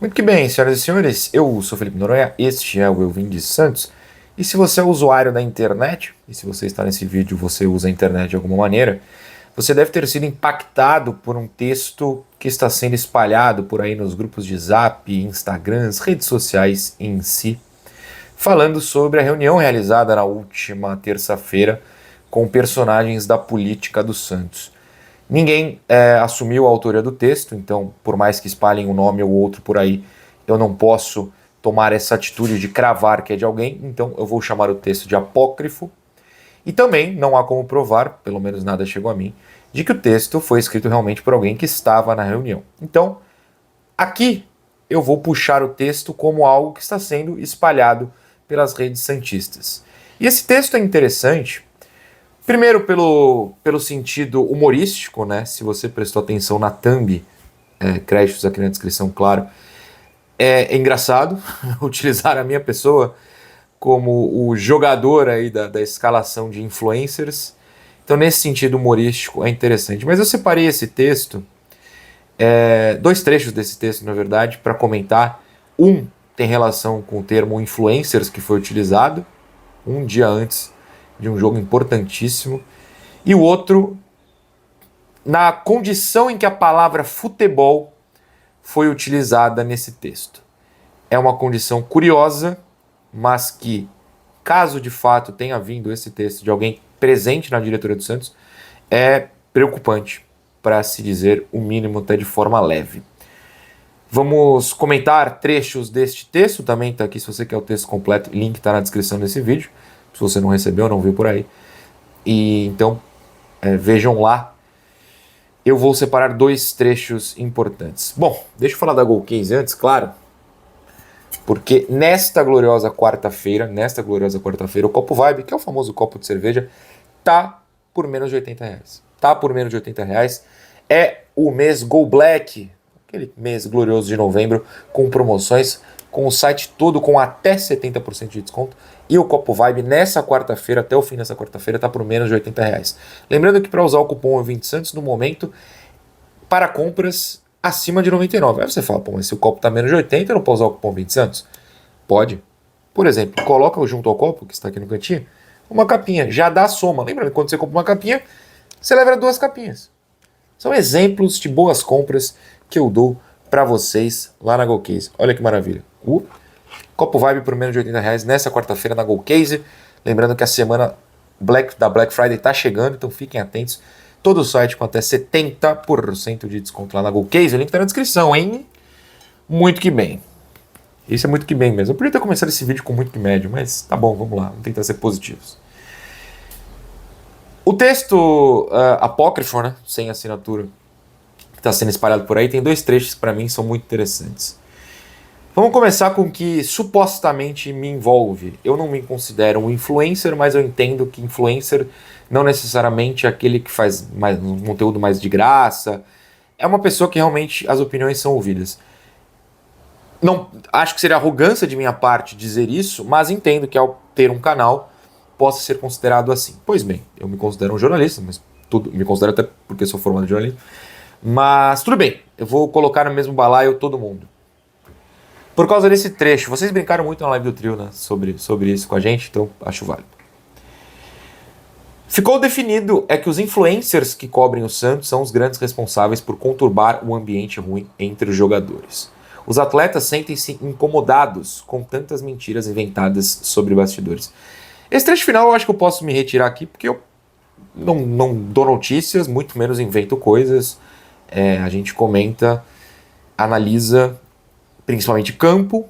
Muito que bem, senhoras e senhores, eu sou Felipe Noronha, este é o Eu Vim de Santos. E se você é usuário da internet, e se você está nesse vídeo você usa a internet de alguma maneira, você deve ter sido impactado por um texto que está sendo espalhado por aí nos grupos de Zap, Instagrams, redes sociais em si, falando sobre a reunião realizada na última terça-feira com personagens da política do Santos. Ninguém assumiu a autoria do texto, então, por mais que espalhem um nome ou outro por aí, eu não posso tomar essa atitude de cravar que é de alguém, então eu vou chamar o texto de apócrifo. E também não há como provar, pelo menos nada chegou a mim, de que o texto foi escrito realmente por alguém que estava na reunião. Então, aqui eu vou puxar o texto como algo que está sendo espalhado pelas redes santistas. E esse texto é interessante. Primeiro, pelo sentido humorístico, né? Se você prestou atenção na thumb, créditos aqui na descrição, claro. É engraçado utilizar a minha pessoa como o jogador aí da escalação de influencers. Então, nesse sentido humorístico, é interessante. Mas eu separei esse texto, dois trechos desse texto, na verdade, para comentar. Um tem relação com o termo influencers que foi utilizado um dia antes de um jogo importantíssimo. E o outro, na condição em que a palavra futebol foi utilizada nesse texto. É uma condição curiosa, mas que, caso de fato tenha vindo esse texto de alguém presente na diretoria do Santos, é preocupante, para se dizer o mínimo, até de forma leve. Vamos comentar trechos deste texto, também está aqui se você quer o texto completo, link está na descrição desse vídeo, se você não recebeu, não viu por aí. E então, vejam lá. Eu vou separar dois trechos importantes. Bom, deixa eu falar da GoCase antes, claro, porque nesta gloriosa quarta-feira, o Copo Vibe, que é o famoso copo de cerveja, tá por menos de R$ 80. Tá por menos de R$ 80. É o mês Go Black, aquele mês glorioso de novembro, com promoções, com o site todo com até 70% de desconto. E o Copo Vibe nessa quarta-feira, até o fim dessa quarta-feira, tá por menos de R$ 80. Lembrando que para usar o cupom Eu20 Santos, no momento, para compras acima de 99. Aí você fala, pô, mas se o copo tá menos de 80, eu não posso usar o cupom 20 Santos? Pode. Por exemplo, coloca junto ao copo, que está aqui no cantinho, uma capinha. Já dá soma. Lembra que quando você compra uma capinha, você leva duas capinhas. São exemplos de boas compras que eu dou para vocês lá na GoCase. Olha que maravilha. O Copo Vibe por menos de R$ 80 nessa quarta-feira na GoCase. Lembrando que a semana da Black Friday está chegando, então fiquem atentos. Todo o site com até 70% de desconto lá na GoCase. O link está na descrição, hein? Muito que bem. Isso é muito que bem mesmo. Eu podia ter começado esse vídeo com muito que médio, mas tá bom, vamos lá. Vamos tentar ser positivos. O texto apócrifo, né, sem assinatura, que está sendo espalhado por aí, tem dois trechos que para mim são muito interessantes. Vamos começar com o que supostamente me envolve. Eu não me considero um influencer, mas eu entendo que influencer não necessariamente é aquele que faz um conteúdo mais de graça. É uma pessoa que realmente as opiniões são ouvidas. Não acho que seria arrogância de minha parte dizer isso, mas entendo que ao ter um canal possa ser considerado assim. Pois bem, eu me considero um jornalista, mas me considero até porque sou formado em jornalismo. Mas tudo bem, eu vou colocar no mesmo balaio todo mundo. Por causa desse trecho, vocês brincaram muito na live do trio, né, sobre isso com a gente, então acho válido. Ficou definido que os influencers que cobrem o Santos são os grandes responsáveis por conturbar o ambiente ruim entre os jogadores. Os atletas sentem-se incomodados com tantas mentiras inventadas sobre bastidores. Esse trecho final eu acho que eu posso me retirar aqui, porque eu não dou notícias, muito menos invento coisas. A gente comenta, analisa, principalmente campo.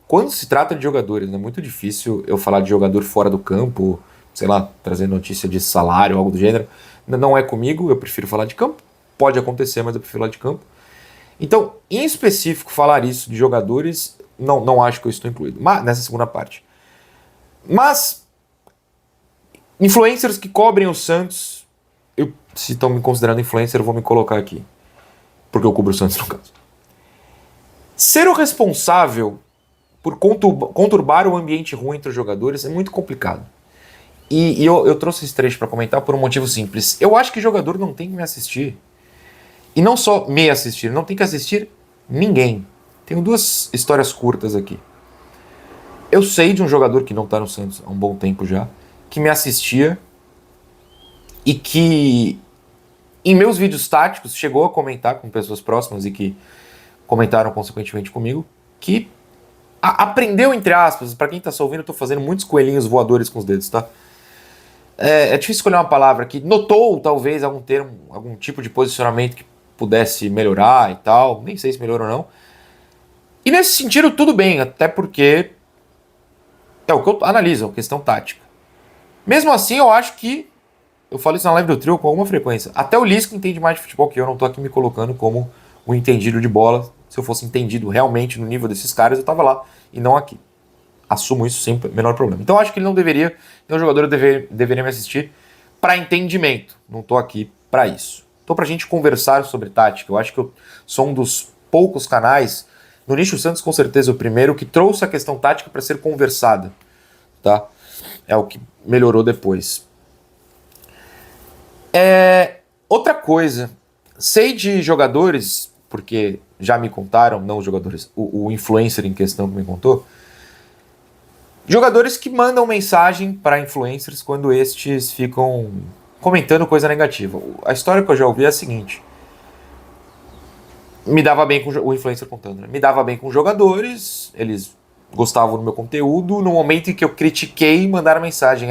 Quando se trata de jogadores, é muito difícil eu falar de jogador fora do campo, sei lá, trazer notícia de salário, algo do gênero. Não é comigo, eu prefiro falar de campo. Pode acontecer, mas eu prefiro falar de campo. Então, em específico, falar isso de jogadores, não acho que eu estou incluído nessa segunda parte. Mas, influencers que cobrem o Santos, se estão me considerando influencer, eu vou me colocar aqui. Porque eu cubro o Santos, no caso. Ser o responsável por conturbar o ambiente ruim entre os jogadores é muito complicado. E eu trouxe esse trecho para comentar por um motivo simples. Eu acho que jogador não tem que me assistir. E não só me assistir, não tem que assistir ninguém. Tenho duas histórias curtas aqui. Eu sei de um jogador que não tá no Santos há um bom tempo já, que me assistia e que em meus vídeos táticos chegou a comentar com pessoas próximas e que comentaram consequentemente comigo, que aprendeu, entre aspas, pra quem tá só ouvindo, eu tô fazendo muitos coelhinhos voadores com os dedos, tá? É difícil escolher uma palavra que notou, talvez, algum termo, algum tipo de posicionamento que pudesse melhorar e tal, nem sei se melhorou ou não. E nesse sentido, tudo bem, até porque é o que eu analiso, é uma questão tática. Mesmo assim, eu acho que, eu falo isso na live do trio com alguma frequência, até o Lisca entende mais de futebol que eu, não tô aqui me colocando como um entendido de bola. Se eu fosse entendido realmente no nível desses caras, eu tava lá e não aqui. Assumo isso sem menor problema. Então eu acho que ele não deveria, nenhum jogador deveria me assistir para entendimento. Não tô aqui para isso. Tô pra gente conversar sobre tática. Eu acho que eu sou um dos poucos canais, no Nicho Santos com certeza o primeiro, que trouxe a questão tática para ser conversada, tá? É o que melhorou depois. Outra coisa, sei de jogadores, porque já me contaram, não os jogadores, o influencer em questão que me contou, jogadores que mandam mensagem para influencers quando estes ficam comentando coisa negativa. A história que eu já ouvi é a seguinte: me dava bem com o influencer contando, né? Me dava bem com os jogadores, eles gostavam do meu conteúdo. No momento em que eu critiquei, mandaram mensagem: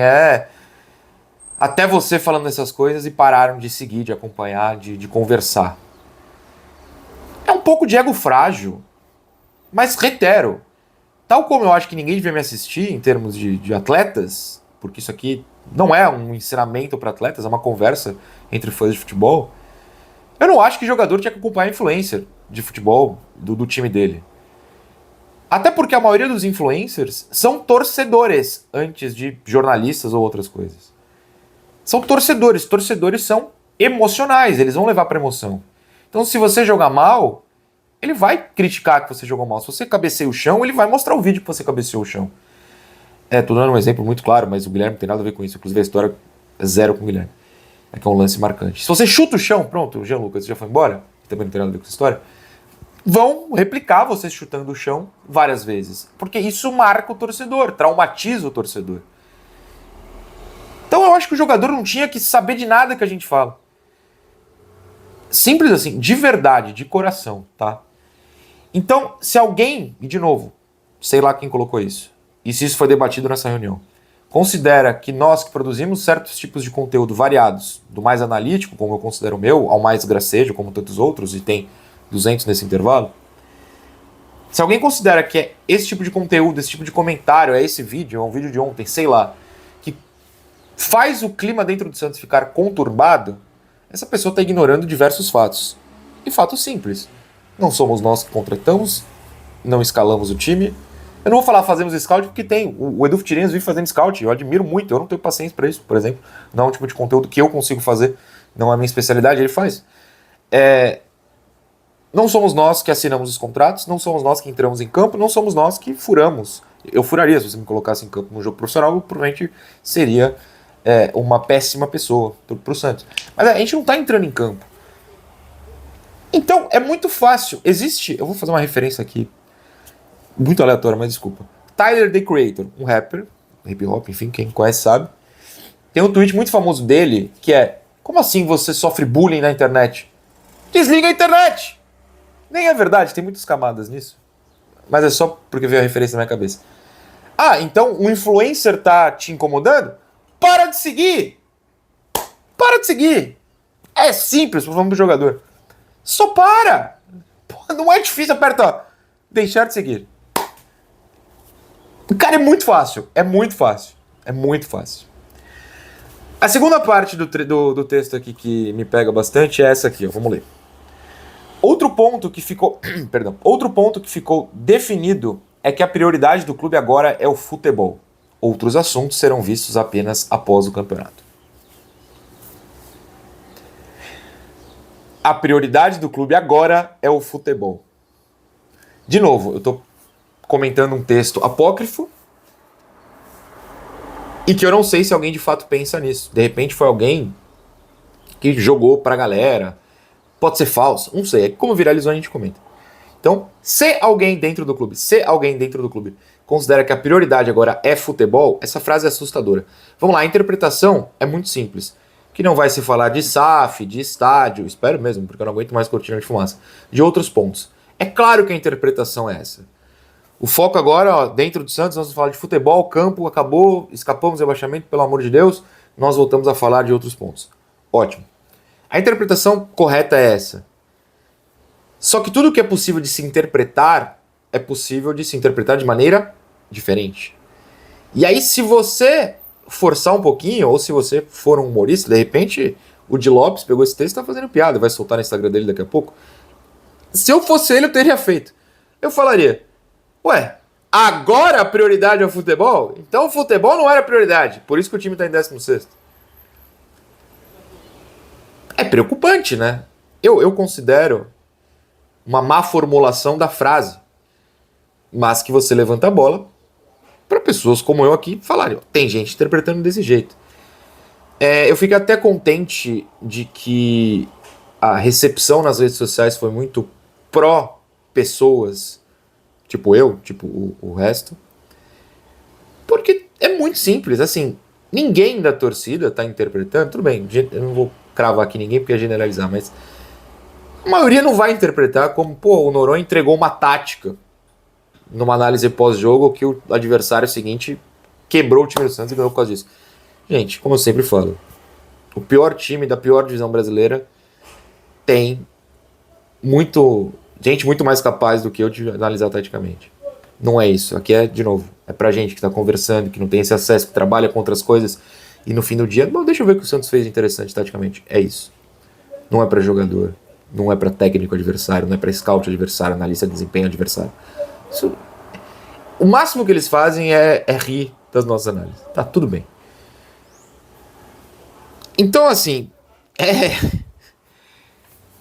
até você falando essas coisas, e pararam de seguir, de acompanhar, de conversar. É um pouco de ego frágil, mas reitero, tal como eu acho que ninguém devia me assistir em termos de atletas, porque isso aqui não é um ensinamento para atletas, é uma conversa entre fãs de futebol, eu não acho que jogador tinha que acompanhar influencer de futebol do time dele. Até porque a maioria dos influencers são torcedores antes de jornalistas ou outras coisas. São torcedores. Torcedores são emocionais, eles vão levar para emoção. Então, se você jogar mal, ele vai criticar que você jogou mal. Se você cabeceia o chão, ele vai mostrar o vídeo que você cabeceou o chão. Tô dando um exemplo muito claro, mas o Guilherme não tem nada a ver com isso. Inclusive, a história é zero com o Guilherme. É que é um lance marcante. Se você chuta o chão, pronto, o Jean Lucas já foi embora, também não tem nada a ver com essa história, vão replicar você chutando o chão várias vezes. Porque isso marca o torcedor, traumatiza o torcedor. Então eu acho que o jogador não tinha que saber de nada que a gente fala. Simples assim, de verdade, de coração, tá? Então, se alguém, e de novo, sei lá quem colocou isso, e se isso foi debatido nessa reunião, considera que nós que produzimos certos tipos de conteúdo variados, do mais analítico, como eu considero o meu, ao mais gracejo, como tantos outros, e tem 200 nesse intervalo, se alguém considera que é esse tipo de conteúdo, esse tipo de comentário, é esse vídeo, é um vídeo de ontem, sei lá, que faz o clima dentro do Santos ficar conturbado, essa pessoa está ignorando diversos fatos. E fatos simples. Não somos nós que contratamos, não escalamos o time. Eu não vou falar fazemos scout porque tem. O Edu Tirinhas vive fazendo scout, eu admiro muito, eu não tenho paciência para isso, por exemplo. Não é um tipo de conteúdo que eu consigo fazer, não é a minha especialidade, ele faz. Não somos nós que assinamos os contratos, não somos nós que entramos em campo, não somos nós que furamos. Eu furaria se você me colocasse em campo num jogo profissional, eu provavelmente seria uma péssima pessoa pro Santos. Mas a gente não tá entrando em campo. Então, é muito fácil. Existe, eu vou fazer uma referência aqui, muito aleatória, mas desculpa. Tyler, The Creator, um rapper, hip hop, enfim, quem conhece sabe. Tem um tweet muito famoso dele, que é: como assim você sofre bullying na internet? Desliga a internet! Nem é verdade, tem muitas camadas nisso. Mas é só porque veio a referência na minha cabeça. Então o influencer tá te incomodando? Para de seguir! Para de seguir! É simples, vamos pro jogador. Só para! Pô, não é difícil, aperta deixar de seguir. Cara, é muito fácil. É muito fácil. É muito fácil. A segunda parte do texto aqui que me pega bastante é essa aqui, ó. Vamos ler. Outro ponto que ficou definido é que a prioridade do clube agora é o futebol. Outros assuntos serão vistos apenas após o campeonato. A prioridade do clube agora é o futebol. De novo, eu estou comentando um texto apócrifo e que eu não sei se alguém de fato pensa nisso. De repente foi alguém que jogou pra galera. Pode ser falso, não sei. Como viralizou a gente comenta. Então, se alguém dentro do clube considera que a prioridade agora é futebol, essa frase é assustadora. Vamos lá, a interpretação é muito simples. Que não vai se falar de SAF, de estádio, espero mesmo, porque eu não aguento mais cortina de fumaça, de outros pontos. É claro que a interpretação é essa. O foco agora, ó, dentro do Santos, nós vamos falar de futebol, campo, acabou, escapamos do rebaixamento, pelo amor de Deus, nós voltamos a falar de outros pontos. Ótimo. A interpretação correta é essa. Só que tudo que é possível de se interpretar, é possível de se interpretar de maneira diferente. E aí, se você forçar um pouquinho, ou se você for um humorista, de repente, o Di Lopes pegou esse texto e tá fazendo piada, vai soltar no Instagram dele daqui a pouco. Se eu fosse ele, eu teria feito. Eu falaria, ué, agora a prioridade é o futebol? Então o futebol não era prioridade, por isso que o time tá em 16º. É preocupante, né? Eu considero uma má formulação da frase, mas que você levanta a bola para pessoas como eu aqui falarem. Tem gente interpretando desse jeito. Eu fico até contente de que a recepção nas redes sociais foi muito pró-pessoas, tipo eu, tipo o resto, porque é muito simples, assim, ninguém da torcida tá interpretando, tudo bem, eu não vou cravar aqui ninguém porque é generalizar, mas a maioria não vai interpretar como, pô, o Noronha entregou uma tática numa análise pós-jogo que o adversário seguinte quebrou o time do Santos e ganhou por causa disso. Gente, como eu sempre falo, o pior time da pior divisão brasileira tem gente muito mais capaz do que eu de analisar taticamente. Não é isso. Aqui é, de novo, é pra gente que tá conversando, que não tem esse acesso, que trabalha com outras coisas e no fim do dia, bom, deixa eu ver o que o Santos fez interessante taticamente. É isso. Não é pra jogador, não é pra técnico adversário, não é pra scout adversário, analista de desempenho adversário. Isso, o máximo que eles fazem é rir das nossas análises. Tá tudo bem. Então, assim,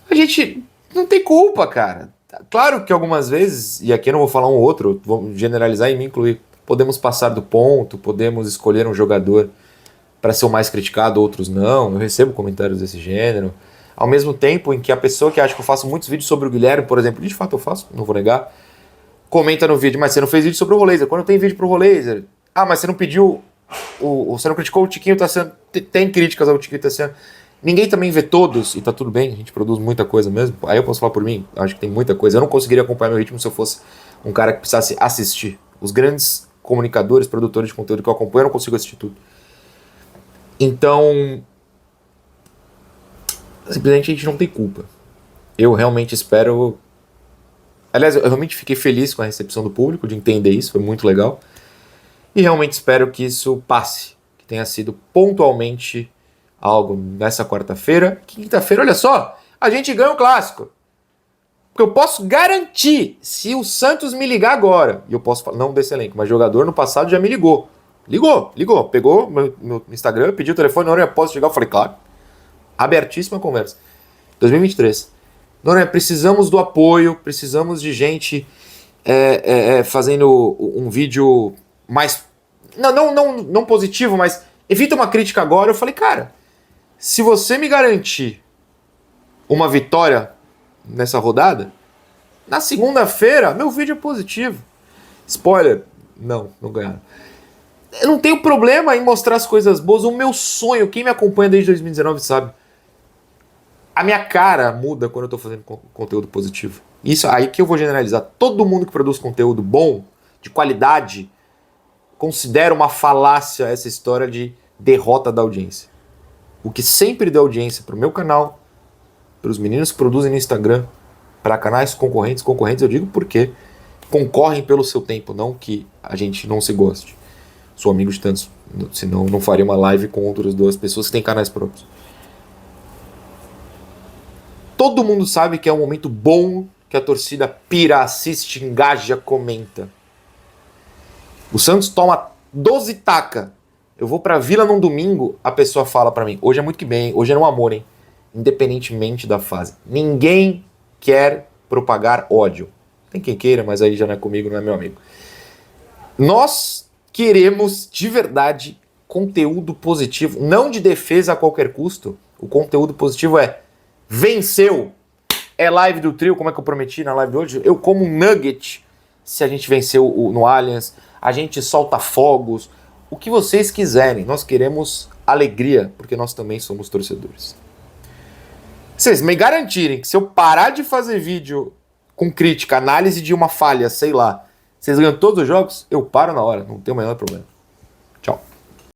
a gente não tem culpa, cara. Claro que algumas vezes, e aqui eu não vou falar um ou outro, vou generalizar e me incluir, podemos passar do ponto, podemos escolher um jogador para ser o mais criticado, outros não. Eu recebo comentários desse gênero. Ao mesmo tempo em que a pessoa que acha que eu faço muitos vídeos sobre o Guilherme, por exemplo, de fato eu faço, não vou negar, comenta no vídeo, mas você não fez vídeo sobre o Rolaser. Quando tem vídeo pro Rolaser, mas você não pediu, você não criticou o Tiquinho Tassiano. Tem críticas ao Tiquinho Tassiano. Ninguém também vê todos, e tá tudo bem, a gente produz muita coisa mesmo. Aí eu posso falar por mim, acho que tem muita coisa. Eu não conseguiria acompanhar meu ritmo se eu fosse um cara que precisasse assistir. Os grandes comunicadores, produtores de conteúdo que eu acompanho, eu não consigo assistir tudo. Então, simplesmente a gente não tem culpa. Eu realmente espero... Aliás, eu realmente fiquei feliz com a recepção do público, de entender isso, foi muito legal. E realmente espero que isso passe, que tenha sido pontualmente algo nessa quarta-feira. Quinta-feira, olha só, a gente ganha o clássico. Porque eu posso garantir, se o Santos me ligar agora, e eu posso falar, não desse elenco, mas jogador no passado já me ligou. Ligou. Pegou meu Instagram, pediu o telefone, Noronha, posso chegar? Eu falei, claro. Abertíssima conversa. 2023. Noronha, precisamos do apoio, precisamos de gente fazendo um vídeo mais... Não positivo, mas evita uma crítica agora. Eu falei, cara, se você me garantir uma vitória nessa rodada, na segunda-feira, meu vídeo é positivo. Spoiler, não ganharam. Eu não tenho problema em mostrar as coisas boas. O meu sonho, quem me acompanha desde 2019 sabe, a minha cara muda quando eu tô fazendo conteúdo positivo. Isso aí que eu vou generalizar. Todo mundo que produz conteúdo bom, de qualidade, considera uma falácia essa história de derrota da audiência. O que sempre deu audiência pro meu canal, para os meninos que produzem no Instagram, para canais concorrentes, eu digo porque concorrem pelo seu tempo, não que a gente não se goste. Sou amigo de tantos, senão não faria uma live com outras duas pessoas que têm canais próprios. Todo mundo sabe que é um momento bom, que a torcida pira, assiste, engaja, comenta. O Santos toma 12 taca. Eu vou pra Vila num domingo, a pessoa fala pra mim, hoje é muito que bem, hoje é no amor, hein? Independentemente da fase. Ninguém quer propagar ódio. Tem quem queira, mas aí já não é comigo, não é meu amigo. Nós queremos, de verdade, conteúdo positivo, não de defesa a qualquer custo. O conteúdo positivo é venceu, É live do trio, como é que eu prometi na live de hoje? Eu como um nugget se a gente vencer no Allianz. A gente solta fogos. O que vocês quiserem. Nós queremos alegria, porque nós também somos torcedores. Vocês me garantirem que se eu parar de fazer vídeo com crítica, análise de uma falha, sei lá, vocês ganham todos os jogos, eu paro na hora, não tem o menor problema.